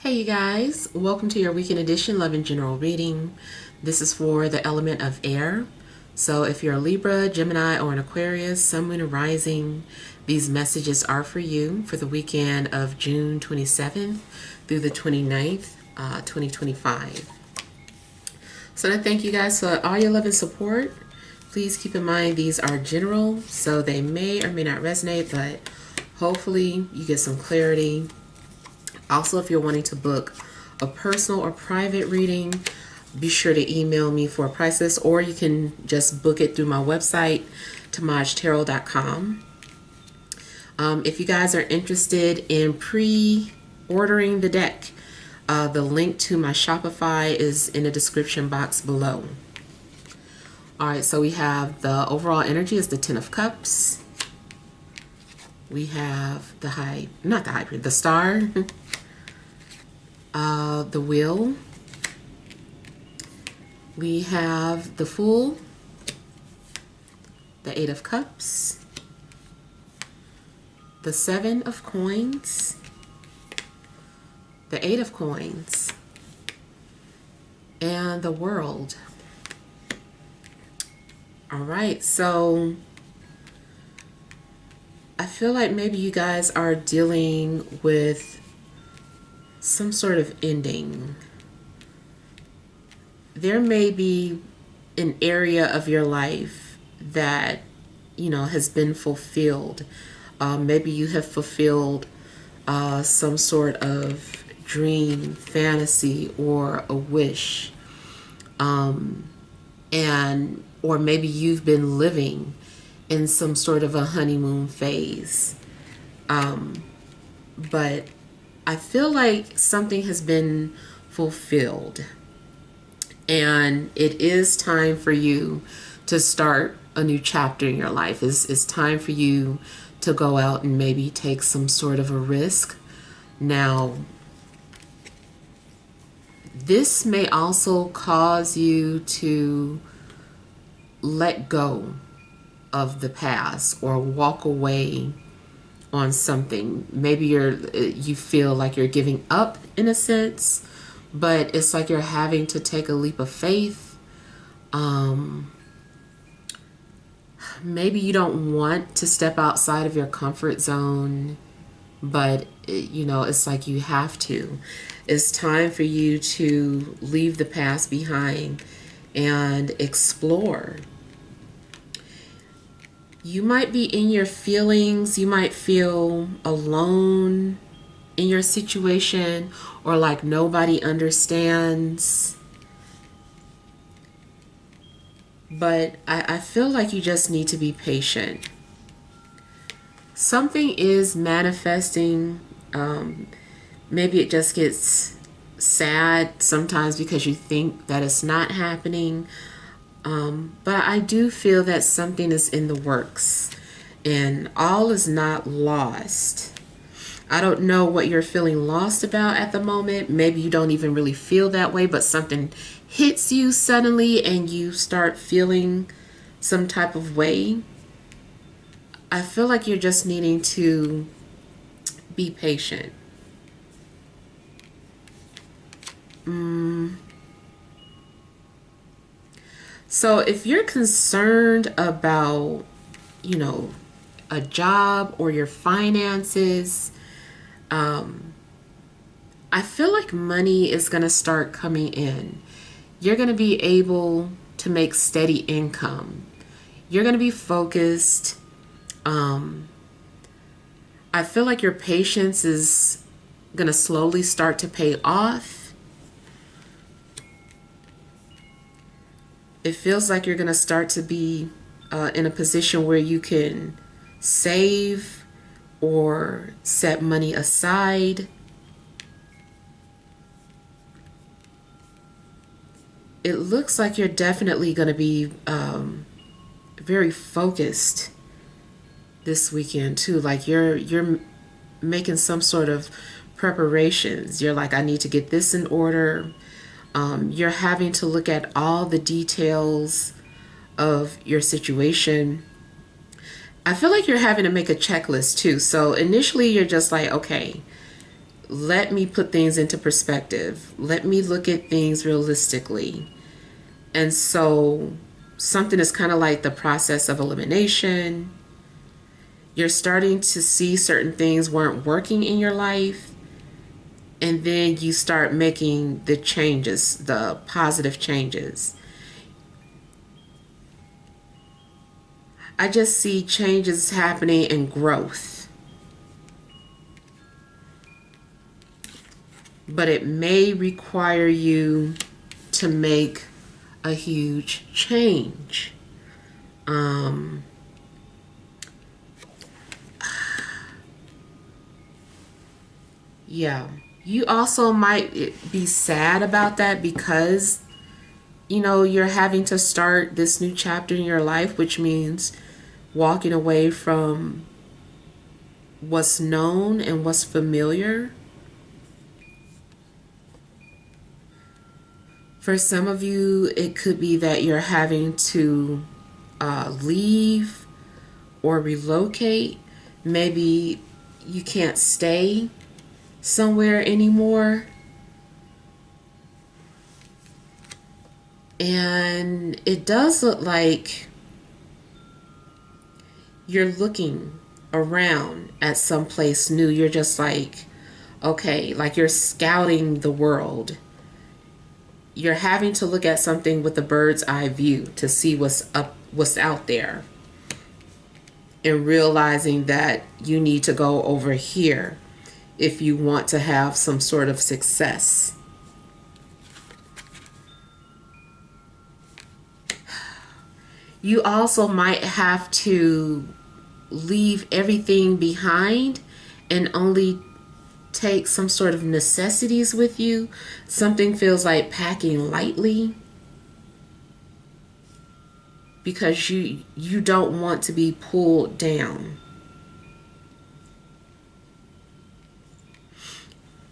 Hey you guys, welcome to your weekend edition Love and General reading. This is for the element of air. So if you're a Libra, Gemini, or an Aquarius, Sun, Moon, or Rising, these messages are for you for the weekend of June 27th through the 29th, 2025. So I thank you guys for all your love and support. Please keep in mind these are general, so they may or may not resonate, but hopefully you get some clarity. Also, if you're wanting to book a personal or private reading, be sure to email me for a price list, or you can just book it through my website, TemajTarot.com. If you guys are interested in pre-ordering the deck, the link to my Shopify is in the description box below. Alright, so we have the overall energy is the Ten of Cups. We have the the Star. The Wheel. We have the Fool, the Eight of Cups, the Seven of Coins, the Eight of Coins, and the World. All right, so I feel like maybe you guys are dealing with some sort of ending. There may be an area of your life that, has been fulfilled. Maybe you have fulfilled some sort of dream, fantasy, or a wish. Or maybe you've been living in some sort of a honeymoon phase. But I feel like something has been fulfilled, and it is time for you to start a new chapter in your life. It's time for you to go out and maybe take some sort of a risk. Now, this may also cause you to let go of the past or walk away on something. Maybe you feel like you're giving up in a sense, but it's like you're having to take a leap of faith. Maybe you don't want to step outside of your comfort zone, but it's like you have to. It's time for you to leave the past behind and explore. You might be in your feelings. You might feel alone in your situation, or like nobody understands. But I feel like you just need to be patient. Something is manifesting. Maybe it just gets sad sometimes because you think that it's not happening. But I do feel that something is in the works, and all is not lost. I don't know what you're feeling lost about at the moment. Maybe you don't even really feel that way, but something hits you suddenly and you start feeling some type of way. I feel like you're just needing to be patient. So if you're concerned about, a job or your finances, I feel like money is going to start coming in. You're going to be able to make steady income. You're going to be focused. I feel like your patience is going to slowly start to pay off. It feels like you're going to start to be in a position where you can save or set money aside. It looks like you're definitely going to be very focused this weekend too. Like you're making some sort of preparations. You're like, I need to get this in order. You're having to look at all the details of your situation. I feel like you're having to make a checklist too. So initially you're just like, okay, let me put things into perspective. Let me look at things realistically. And so something is kind of like the process of elimination. You're starting to see certain things weren't working in your life, and then you start making the changes, the positive changes. I just see changes happening and growth. But it may require you to make a huge change. Yeah. You also might be sad about that because, you know, you're having to start this new chapter in your life, which means walking away from what's known and what's familiar. For some of you, it could be that you're having to leave or relocate. Maybe you can't stay somewhere anymore. And it does look like you're looking around at some place new. You're just like, okay, like you're scouting the world. You're having to look at something with a bird's eye view to see what's out there, and realizing that you need to go over here if you want to have some sort of success. You also might have to leave everything behind and only take some sort of necessities with you. Something feels like packing lightly because you don't want to be pulled down.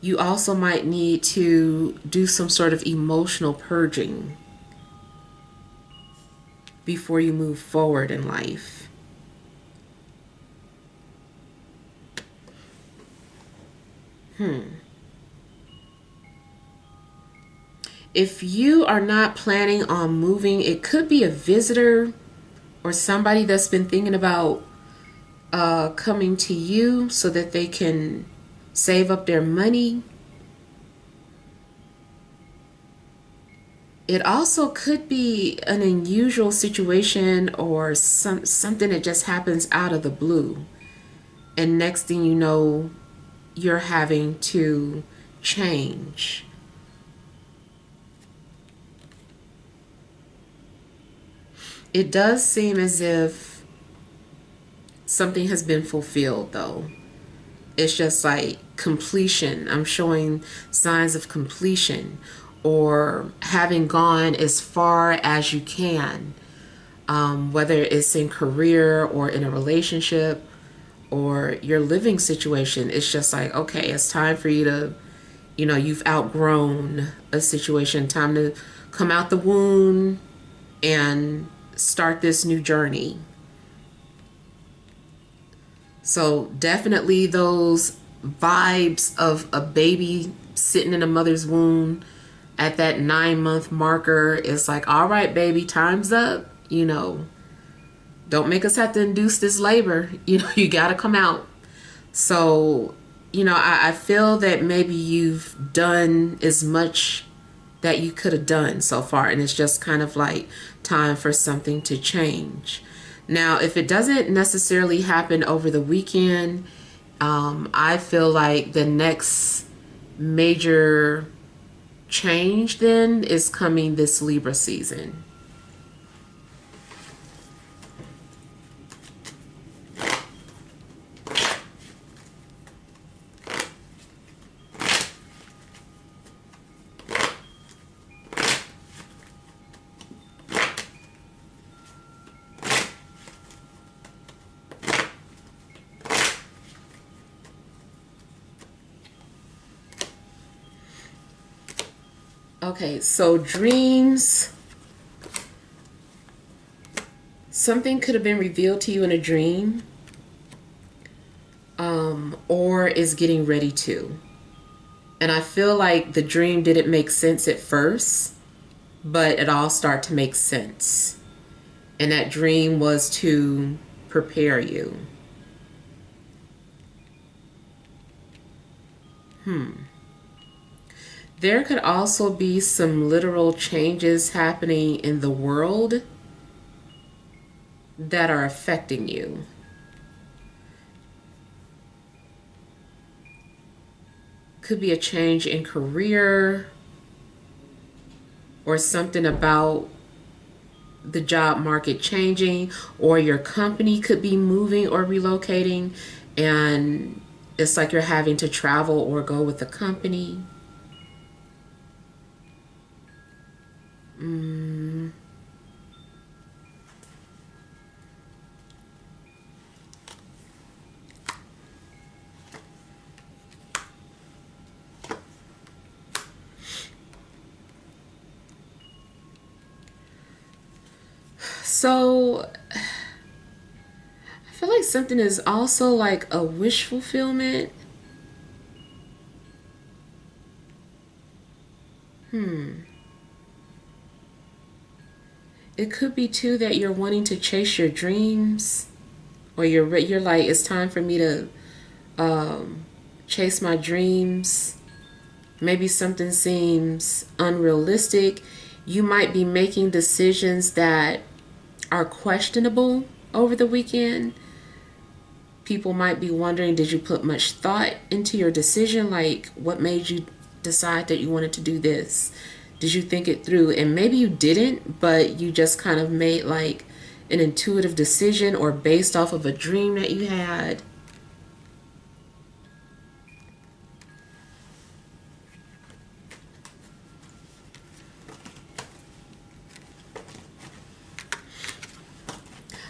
You also might need to do some sort of emotional purging before you move forward in life. If you are not planning on moving, it could be a visitor or somebody that's been thinking about coming to you so that they can save up their money. It also could be an unusual situation or something that just happens out of the blue. And next thing you know, you're having to change. It does seem as if something has been fulfilled, though. It's just like completion. I'm showing signs of completion or having gone as far as you can, whether it's in career or in a relationship or your living situation. It's just like, okay, it's time for you to, you know, you've outgrown a situation. Time to come out the womb and start this new journey. So definitely those vibes of a baby sitting in a mother's womb at that 9-month marker is like, all right, baby, time's up. You know, don't make us have to induce this labor. You know, you got to come out. So, you know, I feel that maybe you've done as much that you could have done so far, and it's just kind of like time for something to change. Now, if it doesn't necessarily happen over the weekend, I feel like the next major change then is coming this Libra season. Okay, so dreams. Something could have been revealed to you in a dream, or is getting ready to. And I feel like the dream didn't make sense at first, but it all started to make sense. And that dream was to prepare you. There could also be some literal changes happening in the world that are affecting you. Could be a change in career or something about the job market changing, or your company could be moving or relocating, and it's like you're having to travel or go with the company. So I feel like something is also like a wish fulfillment. It could be too that you're wanting to chase your dreams, or you're like, it's time for me to chase my dreams. Maybe something seems unrealistic. You might be making decisions that are questionable over the weekend. People might be wondering, did you put much thought into your decision? Like, what made you decide that you wanted to do this? Did you think it through? And maybe you didn't, but you just kind of made like an intuitive decision or based off of a dream that you had.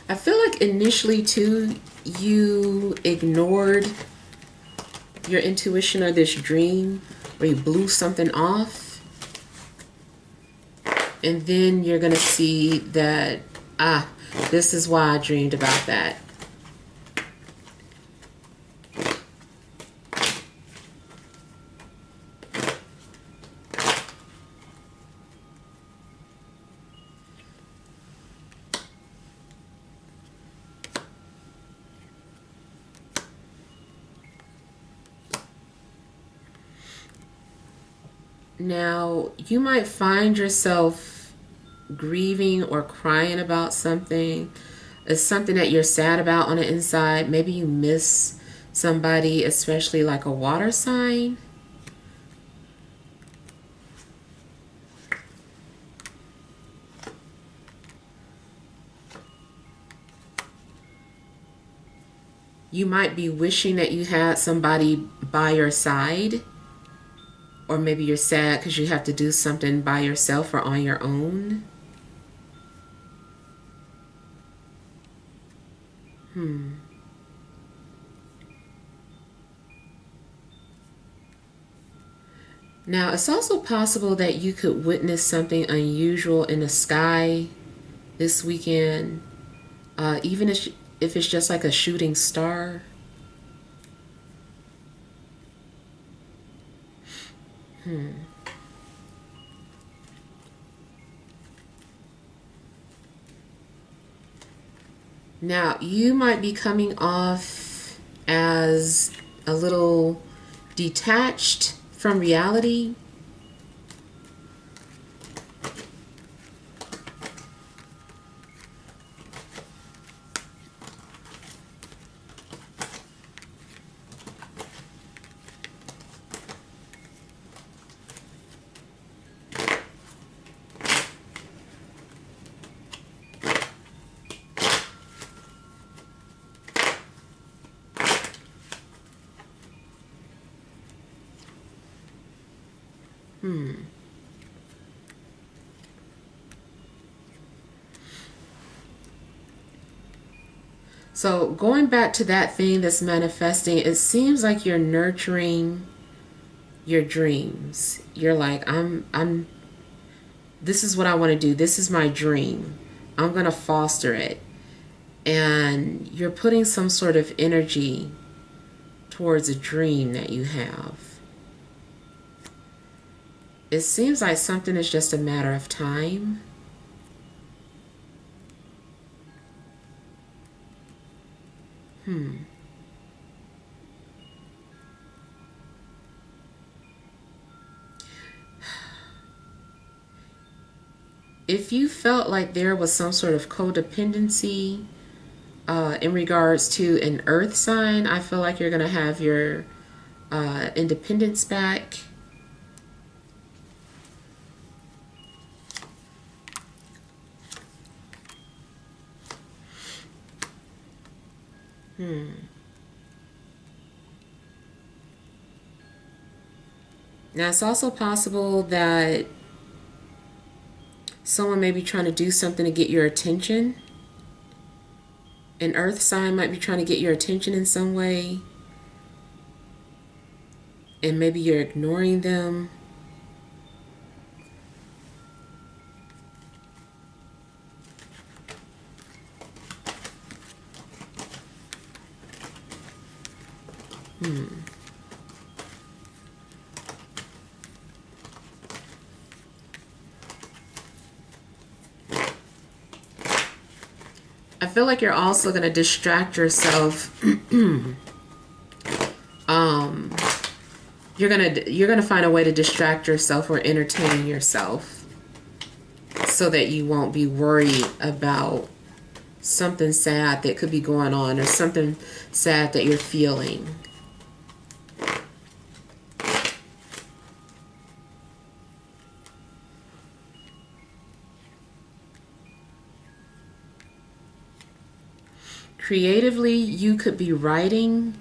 I feel like initially too, you ignored your intuition or this dream, or you blew something off. And then you're going to see that, this is why I dreamed about that. Now, you might find yourself grieving or crying about something. It's something that you're sad about on the inside. Maybe you miss somebody, especially like a water sign. You might be wishing that you had somebody by your side. Or maybe you're sad because you have to do something by yourself or on your own. Now, it's also possible that you could witness something unusual in the sky this weekend, even if it's just like a shooting star. Now, you might be coming off as a little detached from reality. So going back to that thing that's manifesting, it seems like you're nurturing your dreams. You're like, this is what I want to do. This is my dream. I'm going to foster it. And you're putting some sort of energy towards a dream that you have. It seems like something is just a matter of time. If you felt like there was some sort of codependency in regards to an earth sign, I feel like you're going to have your independence back. Now, it's also possible that someone may be trying to do something to get your attention. An earth sign might be trying to get your attention in some way, and maybe you're ignoring them. I feel like you're also going to distract yourself. You're gonna find a way to distract yourself or entertain yourself so that you won't be worried about something sad that could be going on or something sad that you're feeling. Creatively, you could be writing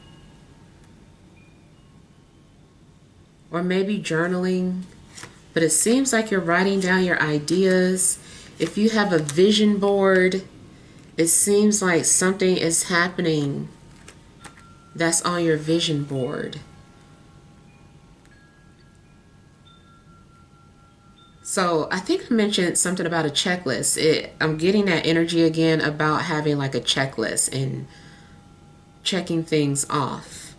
or maybe journaling, but it seems like you're writing down your ideas. If you have a vision board, it seems like something is happening that's on your vision board. So I think I mentioned something about a checklist. I'm getting that energy again about having like a checklist and checking things off.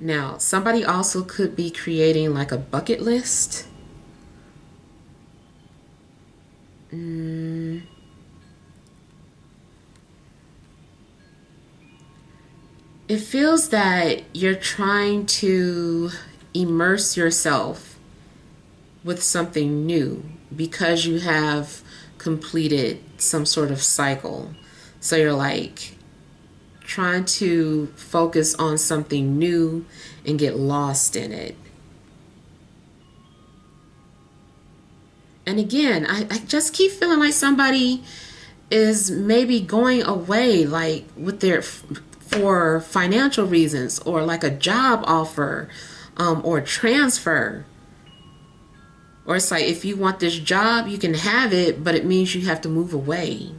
Now, somebody also could be creating like a bucket list. It feels that you're trying to immerse yourself with something new because you have completed some sort of cycle. So you're like trying to focus on something new and get lost in it. And again, I just keep feeling like somebody is maybe going away, like with their for financial reasons or like a job offer or transfer. Or it's like if you want this job, you can have it, but it means you have to move away.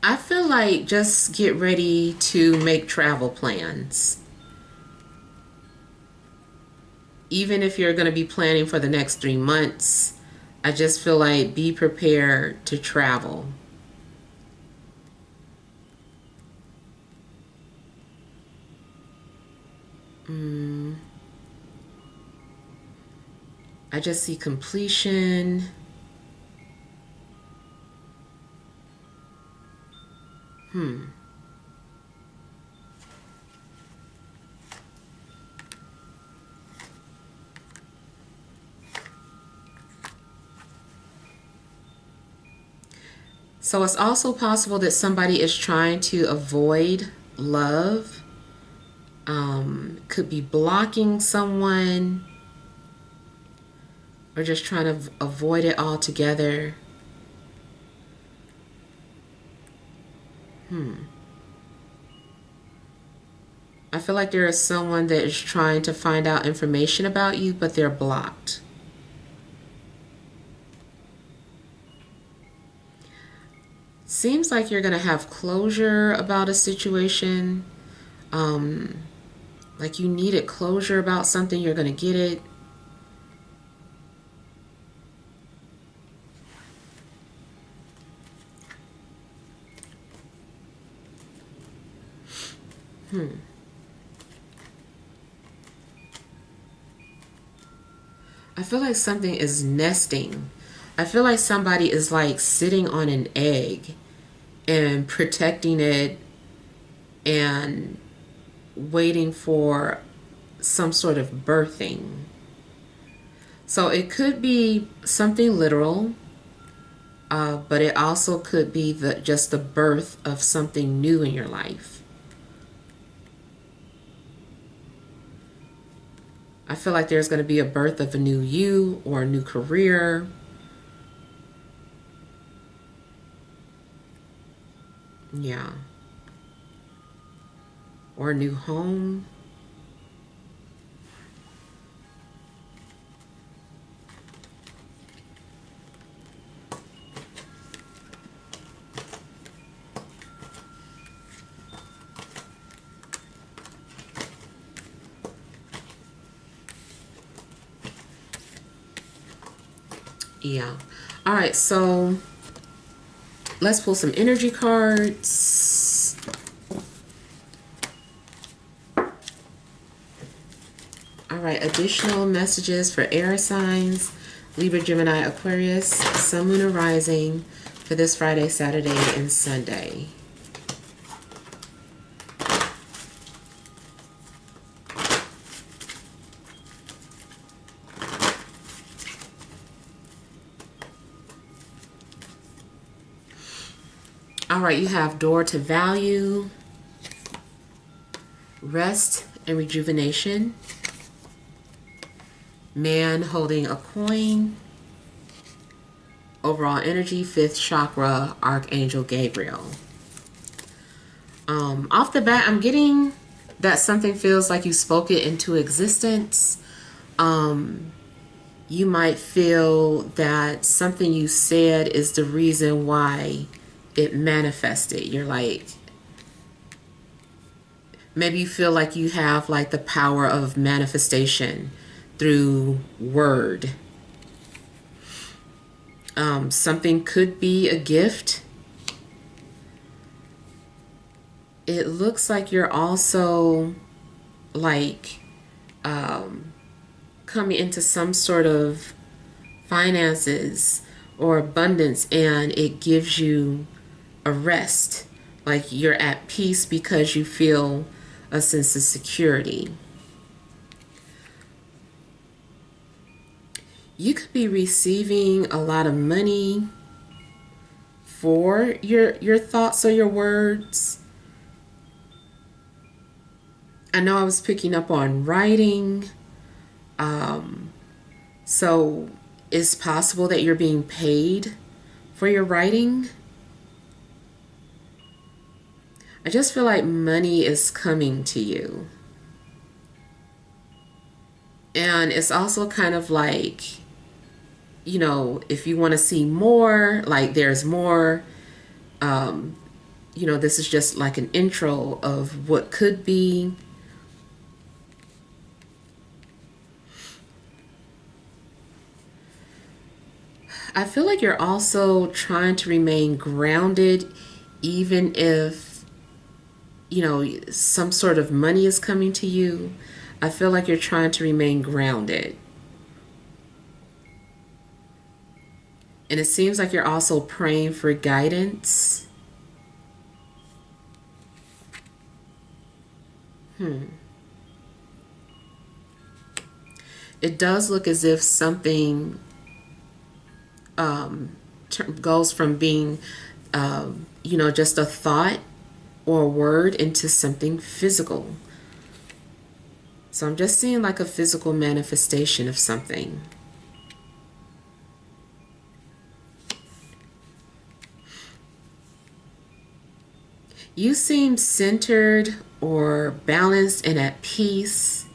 I feel like just get ready to make travel plans. Even if you're going to be planning for the next 3 months, I just feel like be prepared to travel. I just see completion. So it's also possible that somebody is trying to avoid love could be blocking someone or just trying to avoid it altogether. I feel like there is someone that is trying to find out information about you, but they're blocked. Seems like you're going to have closure about a situation. Like you needed closure about something, you're going to get it. I feel like something is nesting. I feel like somebody is like sitting on an egg and protecting it and waiting for some sort of birthing. So it could be something literal, but it also could be just the birth of something new in your life. I feel like there's going to be a birth of a new you or a new career. Yeah. Or a new home. Yeah. All right, so let's pull some energy cards. All right, additional messages for air signs, Libra, Gemini, Aquarius, Sun, Moon, and Rising for this Friday, Saturday, and Sunday. All right, you have door to value, rest and rejuvenation, man holding a coin, overall energy, fifth chakra, Archangel Gabriel. Off the bat, I'm getting that something feels like you spoke it into existence. You might feel that something you said is the reason why it manifested. You're like, maybe you feel like you have like the power of manifestation through word. Something could be a gift. It looks like you're also like coming into some sort of finances or abundance, and it gives you a rest. Like you're at peace because you feel a sense of security. You could be receiving a lot of money for your thoughts or your words. I know I was picking up on writing. So it's possible that you're being paid for your writing. I just feel like money is coming to you. And it's also kind of like, you know, if you want to see more, like there's more, you know, this is just like an intro of what could be. I feel like you're also trying to remain grounded, even if, you know, some sort of money is coming to you. I feel like you're trying to remain grounded. And it seems like you're also praying for guidance. It does look as if something goes from being, you know, just a thought or a word into something physical. So I'm just seeing like a physical manifestation of something. You seem centered or balanced and at peace.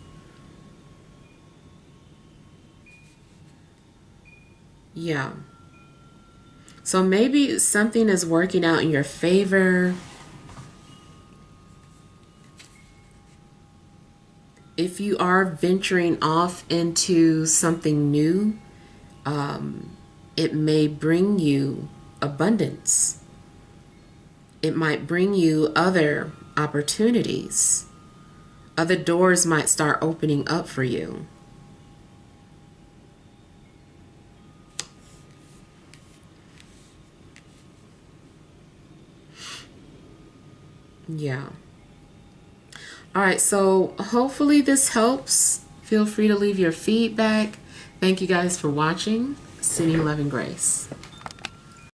Yeah. So maybe something is working out in your favor. If you are venturing off into something new, it may bring you abundance. It might bring you other opportunities. Other doors might start opening up for you. Yeah. All right, so hopefully this helps. Feel free to leave your feedback. Thank you guys for watching. Sending love and grace.